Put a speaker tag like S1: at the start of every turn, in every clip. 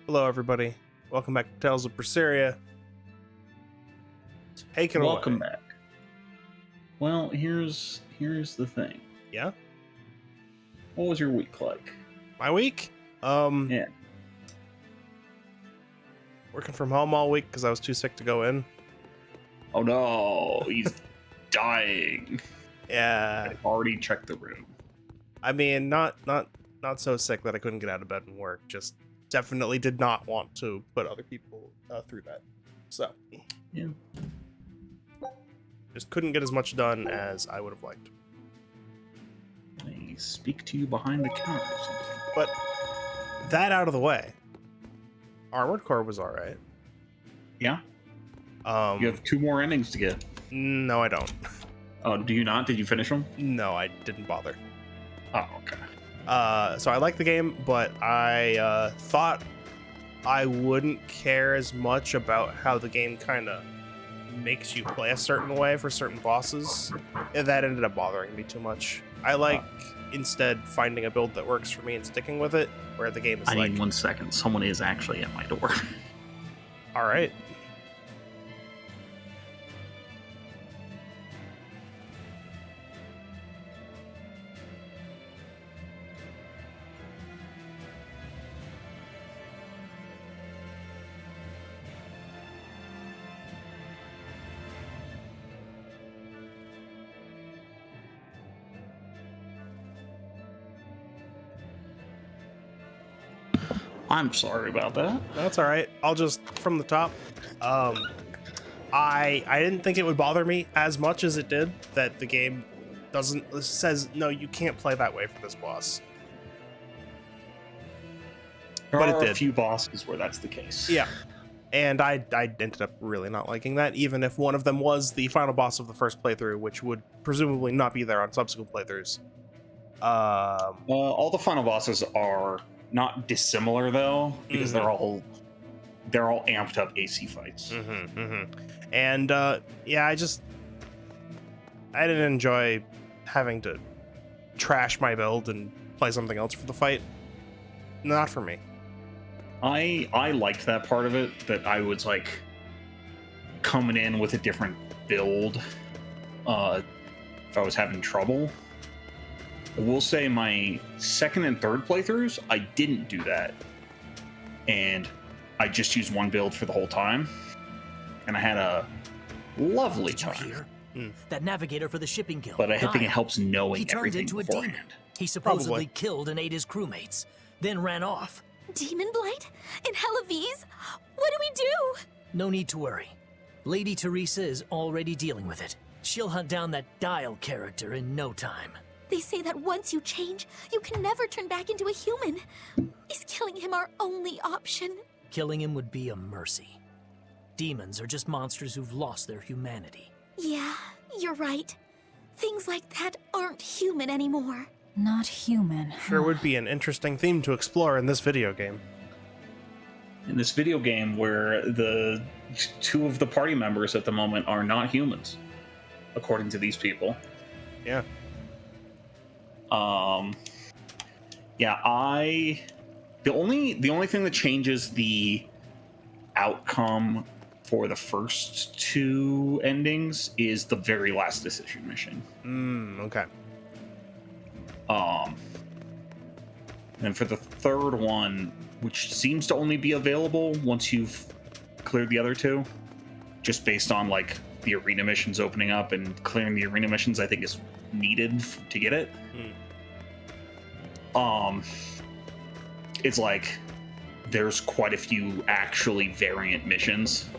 S1: Hello, everybody. Welcome back to Tales of Berseria. Take it away.
S2: Welcome back. Well, here's the thing.
S1: Yeah?
S2: What was your week like?
S1: My week?
S2: Yeah.
S1: Working from home all week because I was too sick to go in.
S2: Oh no, he's dying.
S1: Yeah.
S2: I already checked the room.
S1: I mean, not so sick that I couldn't get out of bed and work. Just definitely did not want to put other people through that. So.
S2: Yeah.
S1: Just couldn't get as much done as I would have liked.
S2: I speak to you behind the counter or something.
S1: But that out of the way, Armored Core was all right.
S2: Yeah. You have 2 more endings to get.
S1: No, I don't.
S2: Oh, do you not? Did you finish them?
S1: No, I didn't bother.
S2: Oh, okay.
S1: So I like the game, but I thought I wouldn't care as much about how the game kind of makes you play a certain way for certain bosses. And that ended up bothering me too much. I like instead finding a build that works for me and sticking with it, where the game is
S2: I need 1 second. Someone is actually at my door.
S1: All right.
S2: I'm sorry about that.
S1: That's all right. I'll just from the top. I didn't think it would bother me as much as it did that the game says no, you can't play that way for this boss.
S2: There
S1: But
S2: are
S1: it did.
S2: a few bosses where that's the case.
S1: Yeah. And I ended up really not liking that, even if one of them was the final boss of the first playthrough, which would presumably not be there on subsequent playthroughs.
S2: All the final bosses are not dissimilar though, because they're all amped up AC fights.
S1: And yeah, I didn't enjoy having to trash my build and play something else for the fight. Not for me.
S2: I liked that part of it, that I was like coming in with a different build if I was having trouble. I will say my second and third playthroughs, I didn't do that. And I just used one build for the whole time. And I had a lovely
S3: Did you
S2: time.
S3: hear? That navigator for the shipping guild.
S2: But I think it
S3: died.
S2: helps knowing
S3: He turned
S2: everything
S3: into a
S2: beforehand.
S3: demon. He supposedly
S1: Probably.
S3: killed and ate his crewmates, then ran off.
S4: Demon Blight? In Helaviz? What do we do?
S3: No need to worry. Lady Teresa is already dealing with it. She'll hunt down that Dial character in no time.
S4: They say that once you change, you can never turn back into a human. Is killing him our only option?
S3: Killing him would be a mercy. Demons are just monsters who've lost their humanity.
S4: Yeah, you're right. Things like that aren't human anymore.
S5: Not human.
S1: Sure would be an interesting theme to explore in this video game.
S2: In this video game where the 2 of the party members at the moment are not humans, according to these people.
S1: Yeah.
S2: Yeah, the only thing that changes the outcome for the first 2 endings is the very last decision mission.
S1: Okay.
S2: And for the third one, which seems to only be available once you've cleared the other 2, just based on like the arena missions opening up, and clearing the arena missions I think is needed to get it. It's like there's quite a few actually variant missions.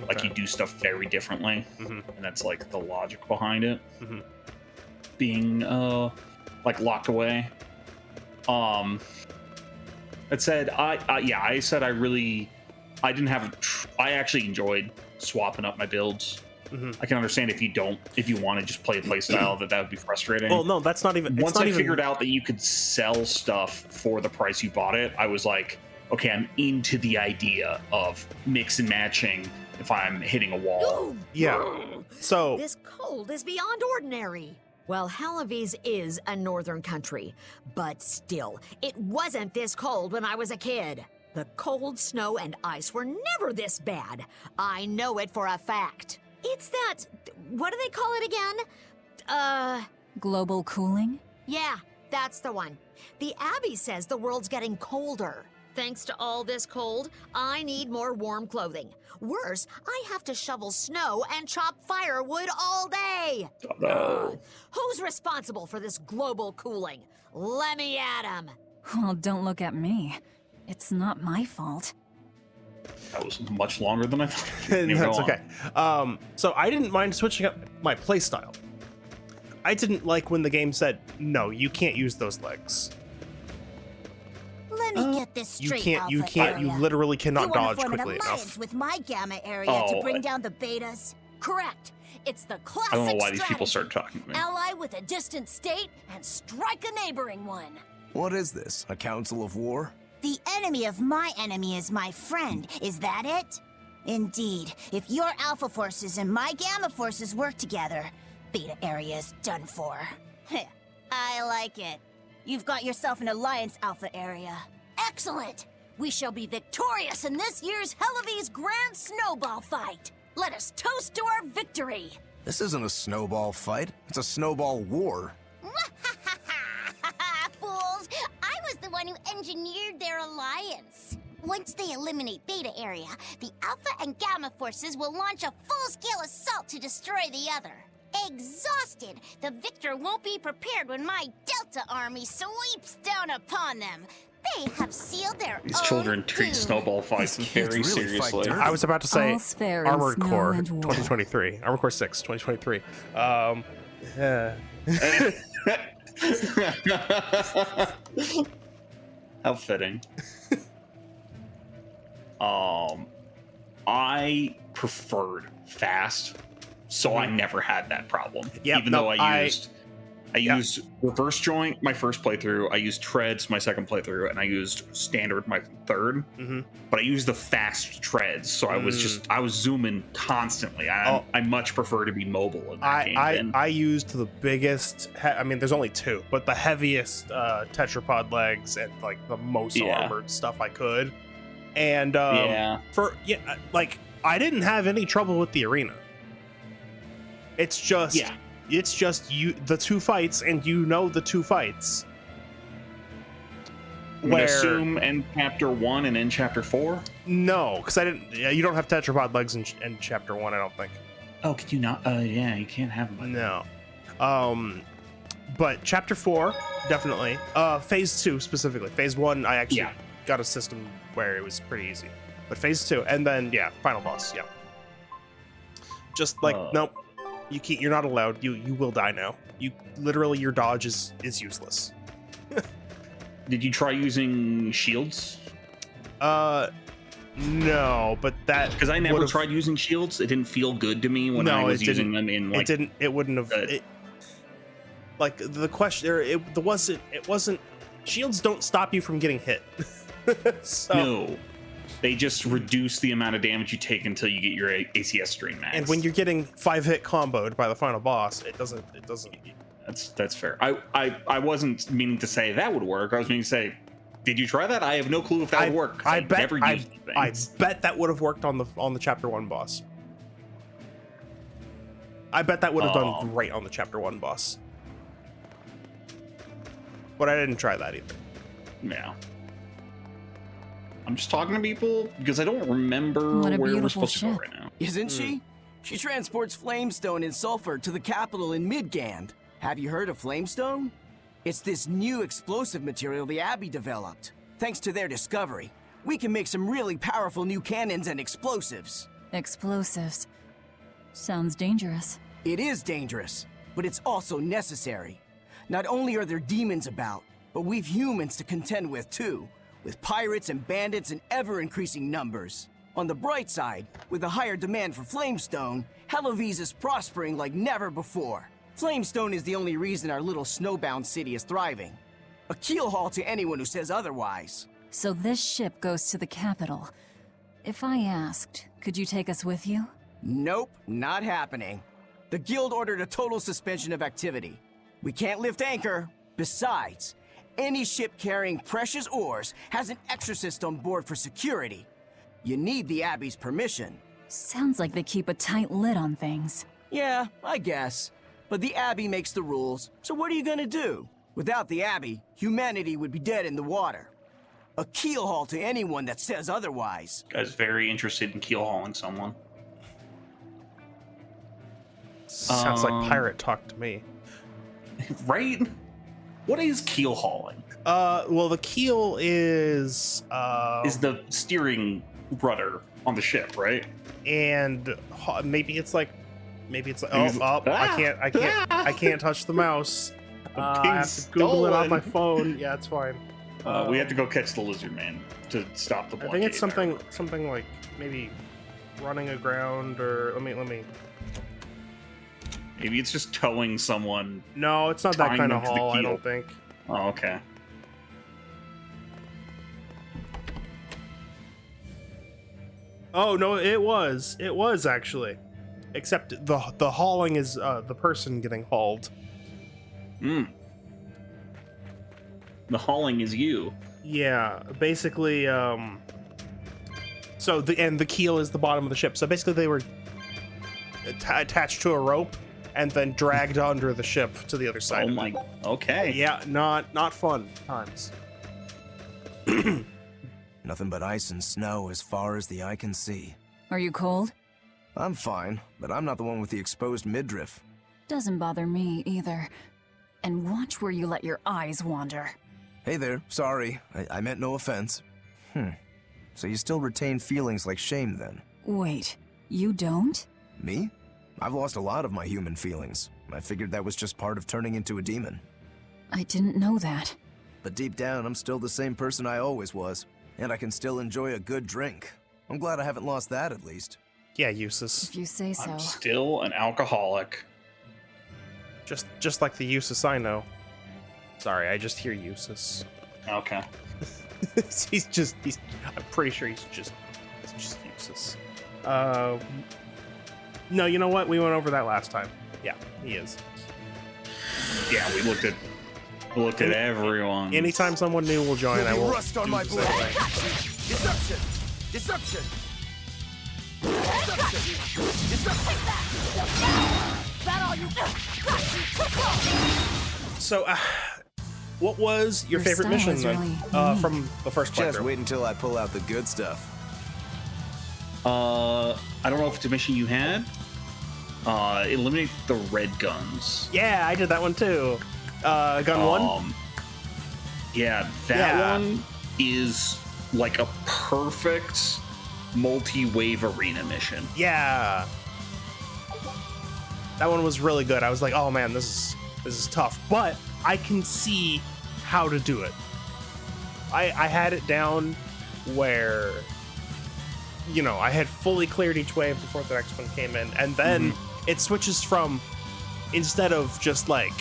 S2: Like you do stuff very differently, and that's like the logic behind it being like locked away. That said, I actually enjoyed swapping up my builds. I can understand if you want to just play a playstyle that would be frustrating.
S1: Well, no, that's not even.
S2: Once I figured out that you could sell stuff for the price you bought it, I was like, okay, I'm into the idea of mix and matching if I'm hitting a wall.
S1: Yeah. So
S6: This cold is beyond ordinary. Well, Helaviz is a northern country, but still, it wasn't this cold when I was a kid. The cold, snow, and ice were never this bad. I know it for a fact. It's that... what do they call it again?
S5: Global cooling?
S6: Yeah, that's the one. The Abbey says the world's getting colder. Thanks to all this cold, I need more warm clothing. Worse, I have to shovel snow and chop firewood all day.
S2: Oh, no.
S6: Who's responsible for this global cooling? Let me at him.
S5: Well, don't look at me. It's not my fault.
S2: That was much longer than I thought.
S1: That's okay. So I didn't mind switching up my playstyle. I didn't like when the game said, no, you can't use those legs.
S7: Let me get this
S1: You
S7: straight,
S1: can't, you
S7: Alpha
S1: can't,
S7: area.
S1: you literally cannot
S7: You wanna
S1: dodge
S7: form
S1: quickly
S7: an alliance
S1: enough.
S7: with my gamma area
S2: Oh,
S7: to bring down the betas?
S4: Correct. It's the classic
S2: I don't know why these
S4: strategy.
S2: people started talking to me.
S4: Ally with a distant state and strike a neighboring one.
S8: What is this? A council of war?
S7: The enemy of my enemy is my friend. Is that it? Indeed. If your Alpha forces and my Gamma forces work together, Beta area is done for. I like it. You've got yourself an alliance, Alpha area.
S4: Excellent. We shall be victorious in this year's Helavi's Grand Snowball Fight. Let us toast to our victory.
S8: This isn't a snowball fight. It's a snowball war.
S7: Fools! I was the one who engineered their alliance. Once they eliminate Beta area, the Alpha and Gamma forces will launch a full-scale assault to destroy the other. Exhausted, the victor won't be prepared when my Delta army sweeps down upon them. They have sealed their
S2: These
S7: own
S2: children treat
S7: doom.
S2: snowball fights
S8: These kids
S2: very
S8: really fight
S2: seriously.
S8: dirty.
S1: I was about to say
S5: All's fair in
S1: Armored
S5: snow
S1: Core
S5: and war.
S1: 2023. Armored Core 6, 2023.
S2: How fitting. I preferred fast, so I never had that problem.
S1: Yep,
S2: Even
S1: no,
S2: though I used reverse joint my first playthrough, I used treads my second playthrough, and I used standard my third.
S1: Mhm.
S2: But I used the fast treads, so I was zooming constantly. I much prefer to be mobile in that game.
S1: I used the biggest. I mean, there's only two, but the heaviest tetrapod legs and like the most armored stuff I could. And like I didn't have any trouble with the arena. It's just you the two fights, and you know the two fights.
S2: I'm gonna assume end chapter 1 and end chapter 4.
S1: No, because I didn't. You don't have tetrapod legs in chapter 1. I don't think.
S2: Oh, can you not? Yeah, you can't have them.
S1: No. But chapter 4 definitely. Phase 2 specifically. Phase 1 I actually got a system where it was pretty easy. But phase 2 and then final boss. Yeah. Just like nope. You can't. You're not allowed. You will die now. You literally your dodge is useless.
S2: Did you try using shields?
S1: No, but that
S2: because I never tried using shields. It didn't feel good to me when I was using them in like.
S1: It wouldn't have. Like the question, it wasn't. Shields don't stop you from getting hit. So, no, they just reduce the amount of damage you take until you get your ACS stream max. And when you're getting 5-hit comboed by the final boss, it doesn't.
S2: That's fair. I wasn't meaning to say that would work. I was meaning to say, did you try that? I have no clue if that would work. I bet
S1: that would have worked on the chapter 1 boss. I bet that would have done great on the chapter 1 boss. But I didn't try that either.
S2: Yeah. I'm just talking to people because I don't remember where we're supposed to go right now.
S9: Isn't she? She transports Flamestone and Sulfur to the capital in Midgand. Have you heard of Flamestone? It's this new explosive material the Abbey developed. Thanks to their discovery, we can make some really powerful new cannons and explosives.
S5: Explosives. Sounds dangerous.
S9: It is dangerous, but it's also necessary. Not only are there demons about, but we've humans to contend with too, with pirates and bandits in ever-increasing numbers. On the bright side, with a higher demand for Flamestone, Helavi's is prospering like never before. Flamestone is the only reason our little snowbound city is thriving. A keelhaul to anyone who says otherwise.
S5: So this ship goes to the capital. If I asked, could you take us with you?
S9: Nope, not happening. The guild ordered a total suspension of activity. We can't lift anchor. Besides, any ship carrying precious ores has an exorcist on board for security. You need the Abbey's permission.
S5: Sounds like they keep a tight lid on things.
S9: Yeah, I guess. But the Abbey makes the rules, so what are you gonna do? Without the Abbey, humanity would be dead in the water. A keelhaul to anyone that says otherwise.
S2: Guy's very interested in keel hauling someone.
S1: Sounds like pirate talk to me.
S2: Right? What is keel hauling?
S1: Well, the keel is
S2: the steering rudder on the ship, right?
S1: and maybe it's like I can't touch the mouse. I have to Google it on my phone. Yeah, it's fine.
S2: We have to go catch the lizard man to stop the blockade.
S1: I think it's something like maybe running aground, or let me.
S2: Maybe it's just towing someone.
S1: No, it's not that
S2: tying
S1: kind
S2: them
S1: of
S2: to the
S1: haul. I
S2: keel.
S1: don't think.
S2: Oh, okay.
S1: Oh no, it was actually, except the hauling is the person getting hauled.
S2: The hauling is you.
S1: Yeah, basically. So the keel is the bottom of the ship. So basically, they were attached to a rope and then dragged under the ship to the other side.
S2: Oh my. Okay.
S1: Yeah, not fun times.
S8: Nothing but ice and snow as far as the eye can see.
S5: Are you cold?
S8: I'm fine, but I'm not the one with the exposed midriff.
S5: Doesn't bother me either. And watch where you let your eyes wander.
S8: Hey there, sorry. I meant no offense. So you still retain feelings like shame then?
S5: Wait, you don't?
S8: Me? I've lost a lot of my human feelings. I figured that was just part of turning into a demon.
S5: I didn't know that.
S8: But deep down, I'm still the same person I always was. And I can still enjoy a good drink. I'm glad I haven't lost that, at least.
S1: Yeah, useless.
S5: If you say so.
S2: I'm still an alcoholic.
S1: Just like the useless I know. Sorry, I just hear useless.
S2: Okay.
S1: I'm pretty sure he's just useless. No, you know what? We went over that last time. Yeah, he is.
S2: Yeah, we looked at everyone.
S1: Anytime someone new will join, I will
S8: rust on
S1: do
S8: my
S1: the
S8: blade.
S1: same way.
S8: Deception! Deception!
S1: So, what was your
S5: Your
S1: favorite
S5: style
S1: mission
S5: is
S1: then?
S5: really unique.
S1: From the first playthrough?
S8: Just wait until I pull out the good stuff.
S2: I don't know if it's a mission you had. Eliminate the red guns.
S1: Yeah, I did that one too. Gun one?
S2: Yeah, that one is like a perfect multi-wave arena mission.
S1: Yeah. That one was really good. I was like, oh man, this is tough. But I can see how to do it. I had it down where, you know, I had fully cleared each wave before the next one came in. And then it switches from, instead of just like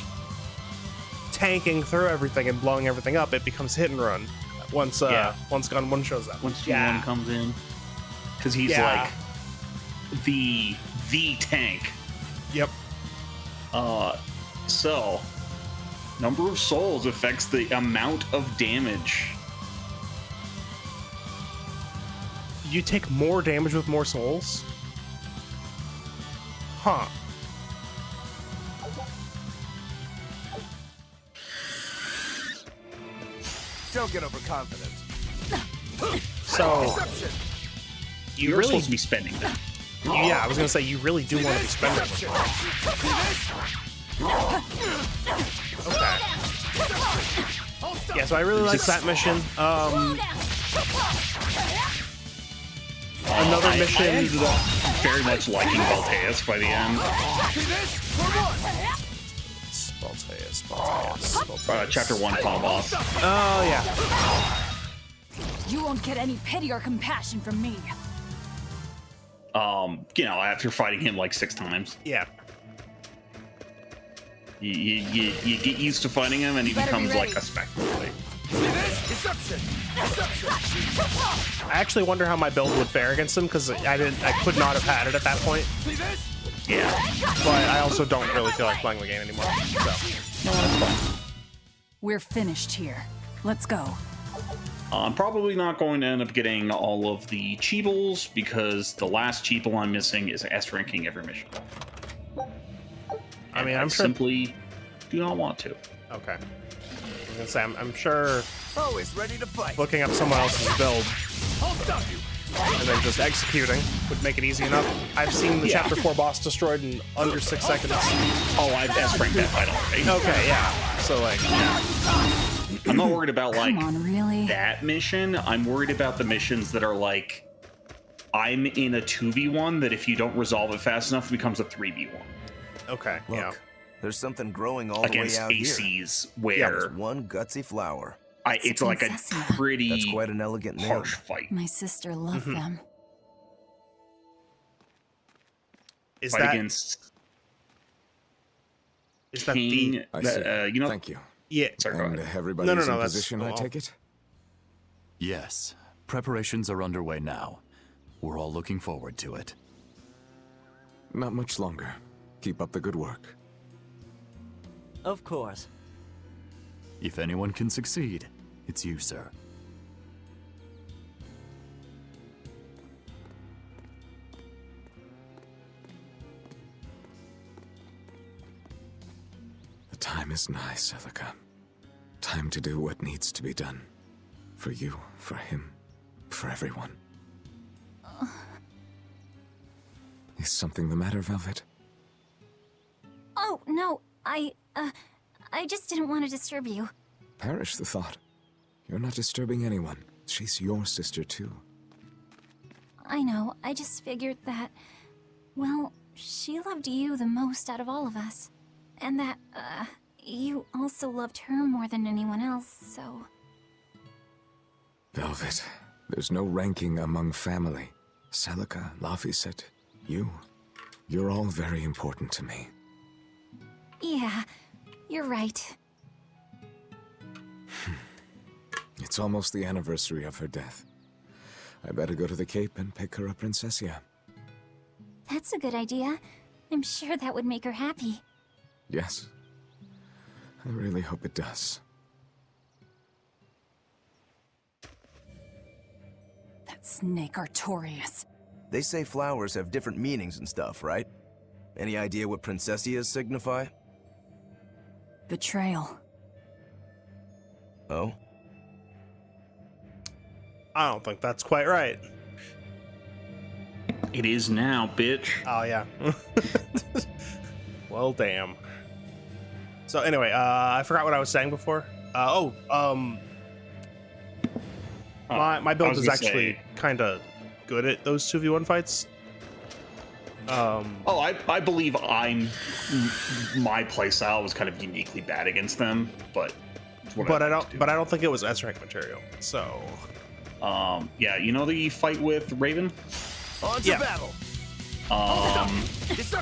S1: tanking through everything and blowing everything up, it becomes hit and run once gun one shows up.
S2: Once G1 comes in, because he's like the tank.
S1: Yep.
S2: So number of souls affects the amount of damage.
S1: You take more damage with more souls? Huh.
S8: Don't get overconfident.
S1: So
S8: Deception!
S2: You're supposed to be spending that.
S1: yeah, I was gonna say you really do want to be spending it. Okay. Yeah, so I really like that mission. Another
S2: I
S1: mission.
S2: ended up very much liking Voltaeus by the end.
S1: Balteus.
S2: Chapter 1 final boss.
S1: Oh yeah.
S5: You won't get any pity or compassion from me.
S2: You know, after fighting him like 6 times,
S1: Yeah.
S2: you get used to fighting him, and he
S5: Better be
S2: becomes like
S5: ready.
S2: a spectacle.
S8: Deception! Deception!
S1: I actually wonder how my build would fare against him, because I could not have had it at that point.
S8: See this?
S2: Yeah.
S1: But I also don't really feel like playing the game anymore. So
S2: No, that's fine.
S5: We're finished here. Let's go.
S2: I'm probably not going to end up getting all of the cheebles because the last cheeble I'm missing is S ranking every mission.
S1: I mean,
S2: And
S1: I'm sure.
S2: simply do not want to.
S1: Okay. I was gonna say, I'm sure
S8: Always ready to fight.
S1: looking up someone else's build
S8: I'll stop you.
S1: and then just executing would make it easy enough. I've seen the
S2: Yeah.
S1: Chapter 4 boss destroyed in under 6 seconds.
S2: Oh, I've S ranked that fight already.
S1: Okay, yeah. So, like,
S2: I'm not worried about like
S5: Come on, really?
S2: that mission. I'm worried about the missions that are like, I'm in a 2v1 that if you don't resolve it fast enough, it becomes a 3v1
S1: okay,
S8: Look,
S1: yeah.
S8: there's something growing all the way
S2: against
S8: out here.
S2: ACs
S8: Yeah,
S2: where
S8: there's one gutsy flower.
S2: it's like a
S5: Princessia.
S2: pretty
S8: That's quite an elegant name.
S2: harsh fight.
S5: My sister loved them.
S1: Is
S2: Fight
S1: that
S2: against
S1: is that
S2: King.
S1: the
S10: I see.
S2: You know,
S10: Thank you.
S1: yeah?
S2: sorry, go
S10: And
S2: ahead.
S10: everybody's
S1: no,
S10: in
S1: that's-
S10: position, I
S1: oh.
S10: take it?
S11: Yes, preparations are underway now. We're all looking forward to it.
S10: Not much longer. Keep up the good work.
S9: Of course.
S11: If anyone can succeed, it's you, sir.
S10: The time is nigh, Celica. Time to do what needs to be done. For you, for him, for everyone. Is something the matter, Velvet?
S12: Oh, no, I just didn't want to disturb you.
S10: Perish the thought. You're not disturbing anyone. She's your sister, too.
S12: I know, I just figured that, well, she loved you the most out of all of us. And that, you also loved her more than anyone else, so...
S10: Velvet, there's no ranking among family. Celica, Laphicet, you. You're all very important to me.
S12: Yeah, you're right.
S10: It's almost the anniversary of her death. I better go to the Cape and pick her a Princessia.
S12: That's a good idea. I'm sure that would make her happy.
S10: Yes. I really hope it does.
S5: That snake Artorias.
S8: They say flowers have different meanings and stuff, right? Any idea what Princessias signify?
S5: Betrayal.
S8: Oh?
S1: I don't think that's quite right.
S2: It is now, bitch.
S1: Oh yeah. Well, damn. So anyway, I forgot what I was saying before. My build
S2: was
S1: is
S2: gonna
S1: actually
S2: say-
S1: kind of good at those 2v1 fights.
S2: Oh, I believe my playstyle was kind of uniquely bad against them, but it's what
S1: But I
S2: like to
S1: don't. But I don't think it was S rank material. So
S2: yeah, you know the fight with Raven?
S8: On to
S1: Yeah.
S8: battle!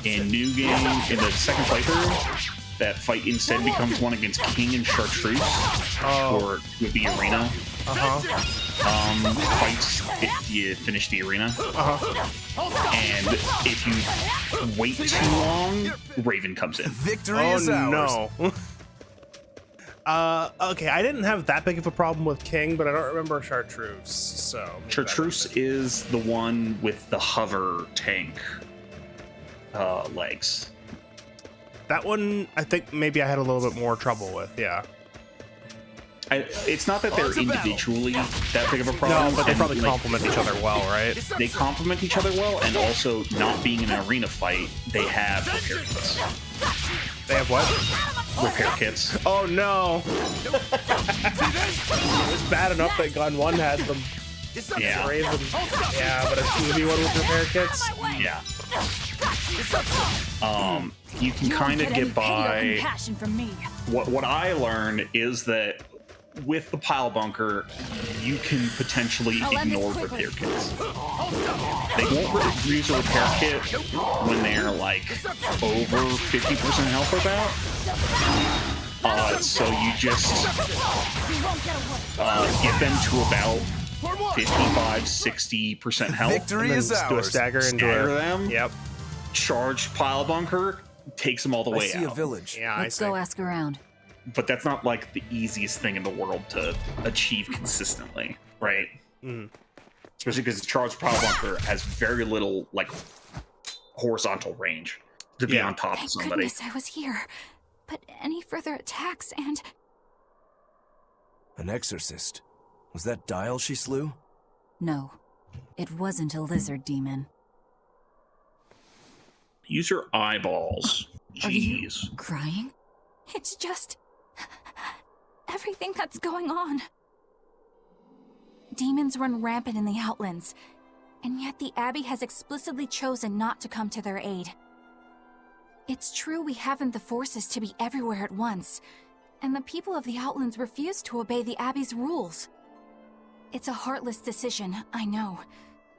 S2: In new game, in the second playthrough, that fight instead becomes one against King and Chartreuse, or with the arena. Fights if you finish the arena. And if you wait too long, Raven comes in.
S8: Victory
S1: Oh
S8: is ours!
S1: no. Okay, I didn't have that big of a problem with King, but I don't remember Chartreuse. So maybe that
S2: Chartreuse is the one with the hover tank legs.
S1: That one, I think maybe I had a little bit more trouble with. Yeah.
S2: It's not that they're
S8: On to battle.
S2: individually that big of a problem.
S1: No, but they
S2: and,
S1: probably
S2: like,
S1: complement each other well, right?
S2: They complement each other well, and also not being in an arena fight, they have repair kits.
S1: They have what?
S2: Repair kits.
S1: Oh no! It was bad enough that Gun 1 had them.
S2: Yeah.
S1: Raven. Yeah, but a 2v1 with repair kits?
S2: Yeah. You can
S5: You won't
S2: kind of
S5: any
S2: get
S5: pity or
S2: by.
S5: compassion from me.
S2: What I learned is that with the pile bunker, you can potentially
S5: I'll end this
S2: ignore
S5: quickly.
S2: repair kits. They won't use a repair kit when they're like over 50% health about. So you just get them to about 55-60% health.
S8: Victory
S1: And then
S8: is
S1: just do a
S8: ours!
S1: stagger and do
S2: Stagger
S1: a...
S2: them.
S1: Yep.
S2: Charge pile bunker, takes them all the
S8: I
S2: way
S8: see a
S2: out.
S8: village.
S1: Yeah,
S5: Let's
S1: I see.
S5: go ask around.
S2: but that's not like the easiest thing in the world to achieve consistently, right?
S1: Mm.
S2: Especially because the charge power bunker has very little like horizontal range to be on top of
S12: Thank
S2: somebody.
S12: goodness I was here. But any further attacks and...
S8: An exorcist. Was that Dial she slew?
S5: No, it wasn't a lizard demon.
S2: Use your eyeballs.
S12: Are you
S2: Jeez.
S12: crying? It's just... everything that's going on. Demons run rampant in the Outlands, and yet the Abbey has explicitly chosen not to come to their aid. It's true we haven't the forces to be everywhere at once, and the people of the Outlands refuse to obey the Abbey's rules. It's a heartless decision, I know,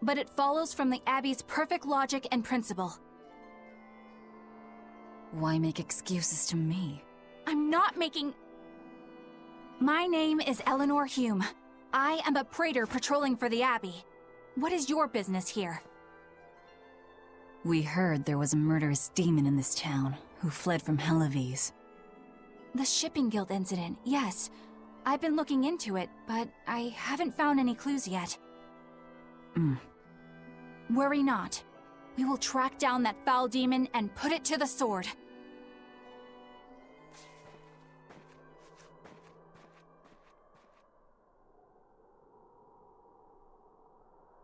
S12: but it follows from the Abbey's perfect logic and principle.
S5: Why make excuses to me?
S12: I'm not making... My name is Eleanor Hume. I am a praetor patrolling for the Abbey. What is your business here?
S5: We heard there was a murderous demon in this town who fled from Helives.
S12: The Shipping Guild incident, yes. I've been looking into it, but I haven't found any clues yet. Worry not. We will track down that foul demon and put it to the sword.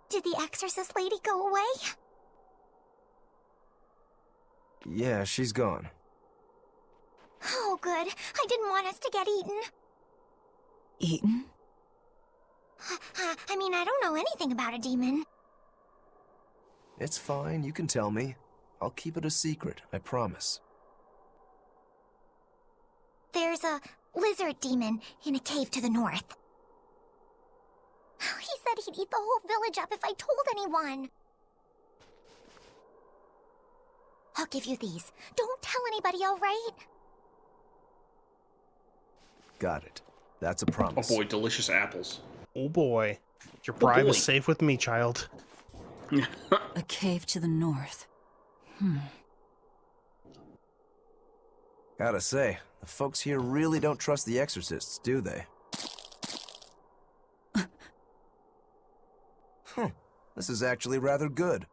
S7: Did the exorcist lady go away?
S8: Yeah, she's gone.
S7: Oh, good. I didn't want us to get eaten.
S5: Eaten?
S7: I mean, I don't know anything about a demon.
S8: It's fine, you can tell me. I'll keep it a secret, I promise.
S7: There's a lizard demon in a cave to the north. He said he'd eat the whole village up if I told anyone. I'll give you these. Don't tell anybody, all right?
S8: Got it. That's a promise.
S2: Oh boy, delicious apples.
S1: Oh boy. Your pride
S2: boy.
S1: is safe with me, child.
S5: A cave to the north.
S8: Gotta say, the folks here really don't trust the exorcists, do they? This is actually rather good.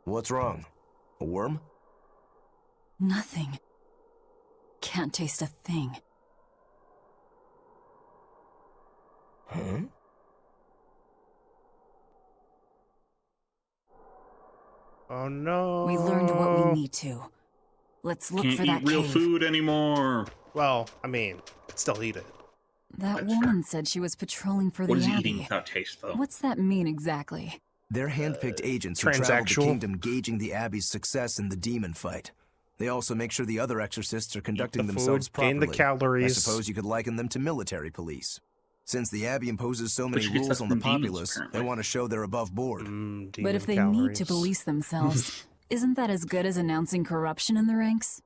S8: What's wrong? A worm?
S5: Nothing. Can't taste a thing.
S8: Huh?
S1: Oh no.
S5: We learned what we need to. Let's look
S2: Can't
S5: for that
S2: eat real
S5: cave.
S2: food anymore.
S1: Well, I mean, could still eat it.
S5: That
S2: That's
S5: woman said she was patrolling for
S2: What
S5: the
S2: is
S5: Abbey.
S2: eating without taste, though?
S5: What's that mean exactly?
S8: They're handpicked agents who travel the
S1: transsexual.
S8: kingdom gauging the Abbey's success in the demon fight. They also make sure the other exorcists are conducting
S1: the
S8: themselves
S1: food, gain
S8: properly.
S1: the calories.
S8: I suppose you could liken them to military police. Since the Abbey imposes so many
S2: she gets
S8: rules
S2: that
S8: on the
S2: from demons,
S8: populace,
S2: apparently.
S8: they want to show they're above board.
S5: But if they need to police themselves, isn't that as good as announcing corruption in the ranks?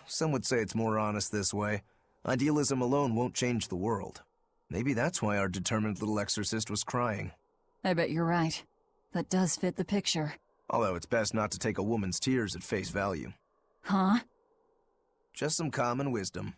S8: Some would say it's more honest this way. Idealism alone won't change the world. Maybe that's why our determined little exorcist was crying.
S5: I bet you're right. That does fit the picture.
S8: Although it's best not to take a woman's tears at face value.
S5: Huh?
S8: Just some common wisdom.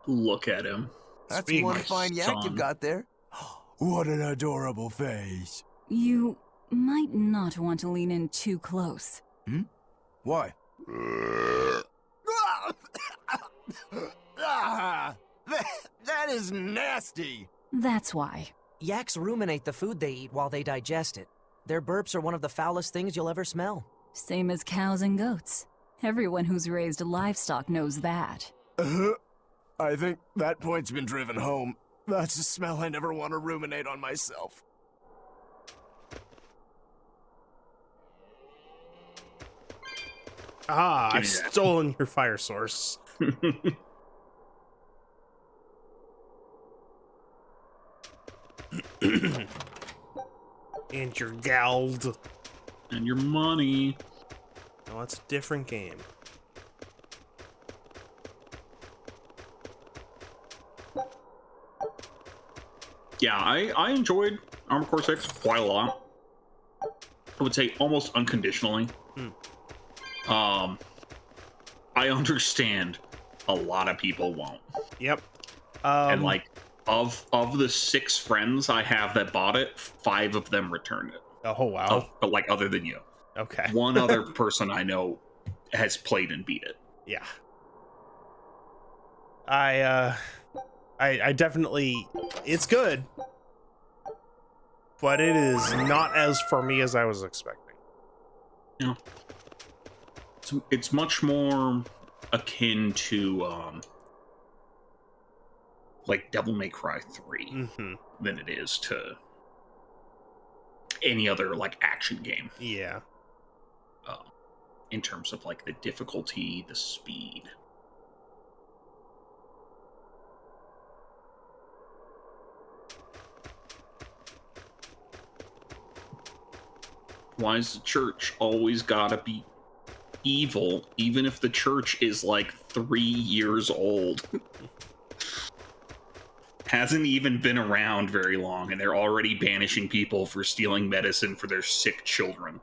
S2: Look at him.
S8: That's
S2: Speak,
S8: one
S2: my
S8: fine yak
S2: son.
S8: you've got there. What an adorable face.
S5: You might not want to lean in too close.
S8: Why? That is nasty.
S5: That's why.
S13: Yaks ruminate the food they eat while they digest it. Their burps are one of the foulest things you'll ever smell.
S5: Same as cows and goats. Everyone who's raised livestock knows that.
S8: I think that point's been driven home. That's a smell I never want to ruminate on myself.
S1: Ah,
S2: Give
S1: I've
S2: me that.
S1: stolen your fire source. And your gald.
S2: And your money.
S1: No, it's a different game.
S2: Yeah, I enjoyed Armored Core 6 quite a lot. I would say almost unconditionally. I understand a lot of people won't.
S1: Yep.
S2: And like of the 6 friends I have that bought it, 5 of them returned it.
S1: Oh wow.
S2: But like other than you.
S1: Okay.
S2: One other person I know has played and beat it.
S1: Yeah. I definitely, it's good, but it is not as for me as I was expecting.
S2: Yeah. It's much more akin to like Devil May Cry 3 than it is to any other like action game.
S1: Yeah.
S2: In terms of like the difficulty, the speed. Why is the church always gotta be evil, even if the church is like 3 years old? Hasn't even been around very long, and they're already banishing people for stealing medicine for their sick children.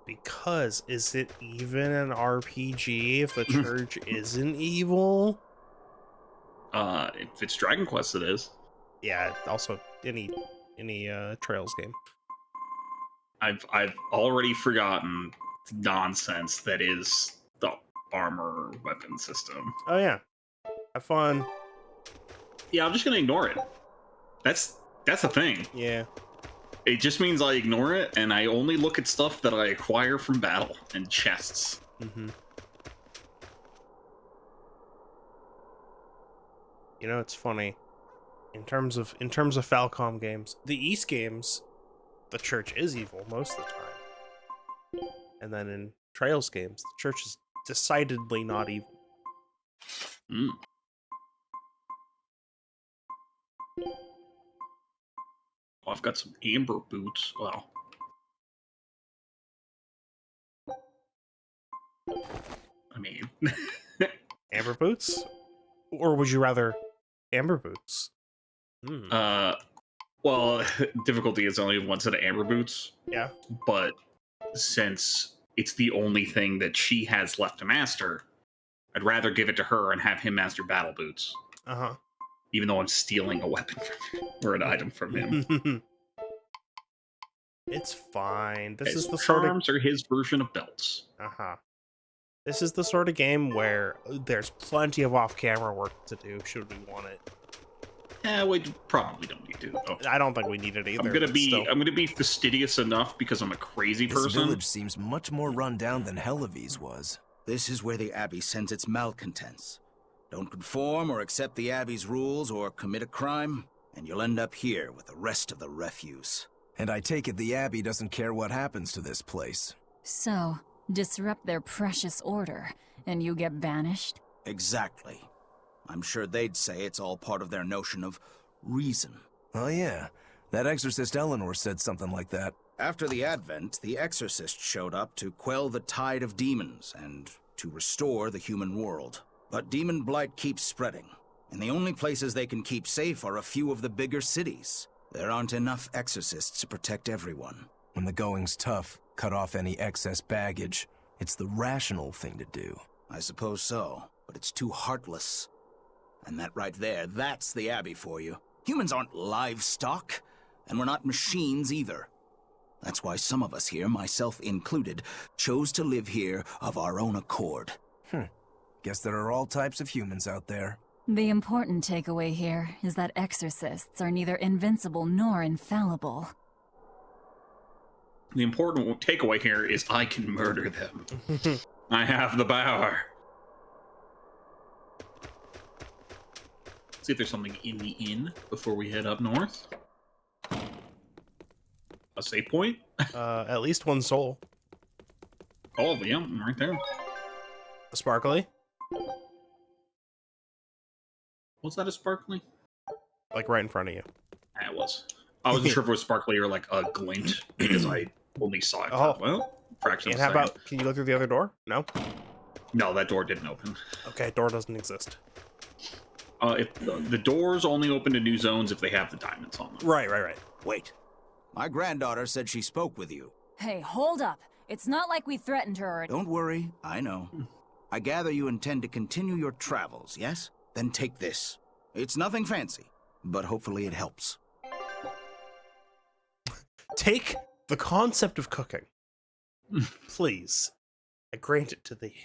S1: Because is it even an RPG if the church isn't evil?
S2: If it's Dragon Quest, it is.
S1: Yeah, also any Trails game.
S2: I've already forgotten the nonsense that is the armor weapon system.
S1: Oh yeah. Have fun.
S2: Yeah, I'm just gonna ignore it. That's the thing.
S1: Yeah.
S2: It just means I ignore it, and I only look at stuff that I acquire from battle and chests.
S1: You know, it's funny. In terms of Falcom games, the East games, the church is evil most of the time. And then in Trails games, the church is decidedly not evil.
S2: Oh, I've got some amber boots. Well, I mean,
S1: amber boots, or would you rather amber boots?
S2: Well, difficulty is only one set of amber boots.
S1: Yeah,
S2: but since it's the only thing that she has left to master, I'd rather give it to her and have him master battle boots. Even though I'm stealing a weapon from him, or an item from him.
S1: It's fine. This
S2: His
S1: is the sort of
S2: charms are his version of belts.
S1: This is the sort of game where there's plenty of off-camera work to do should we want it.
S2: Yeah, we probably don't need to. Though.
S1: I don't think we need it either.
S2: I'm gonna be fastidious enough because I'm a crazy person.
S8: This village seems much more run down than Helavi's was.
S14: This is where the Abbey sends its malcontents. Don't conform or accept the Abbey's rules or commit a crime, and you'll end up here with the rest of the refuse.
S8: And I take it the Abbey doesn't care what happens to this place.
S5: So, disrupt their precious order, and you get banished?
S14: Exactly. I'm sure they'd say it's all part of their notion of reason.
S8: Oh yeah, that exorcist Eleanor said something like that.
S14: After the Advent, the exorcist showed up to quell the tide of demons and to restore the human world. But demon blight keeps spreading, and the only places they can keep safe are a few of the bigger cities. There aren't enough exorcists to protect everyone.
S8: When the going's tough, cut off any excess baggage. It's the rational thing to do.
S14: I suppose so, but it's too heartless. And that right there, that's the Abbey for you. Humans aren't livestock, and we're not machines either. That's why some of us here, myself included, chose to live here of our own accord.
S8: Guess there are all types of humans out there.
S5: The important takeaway here is that exorcists are neither invincible nor infallible.
S2: The important takeaway here is I can murder them. I have the power. See if there's something in the inn before we head up north. A save point?
S1: At least one soul.
S2: Oh, yeah, right there.
S1: A sparkly?
S2: Was that a sparkly?
S1: Like right in front of you.
S2: Yeah, it was. I wasn't sure if it was sparkly or like a glint because I only saw it.
S1: Oh.
S2: Well, fraction
S1: And
S2: of a
S1: how
S2: second.
S1: about, can you look through the other door? No?
S2: No, that door didn't open.
S1: Okay, door doesn't exist.
S2: If the doors only open to new zones if they have the diamonds on them.
S1: Right.
S14: Wait. My granddaughter said she spoke with you.
S5: Hey, hold up. It's not like we threatened her.
S14: Don't worry, I know. I gather you intend to continue your travels, yes? Then take this. It's nothing fancy, but hopefully it helps.
S1: Take the concept of cooking. Please. I grant it to thee.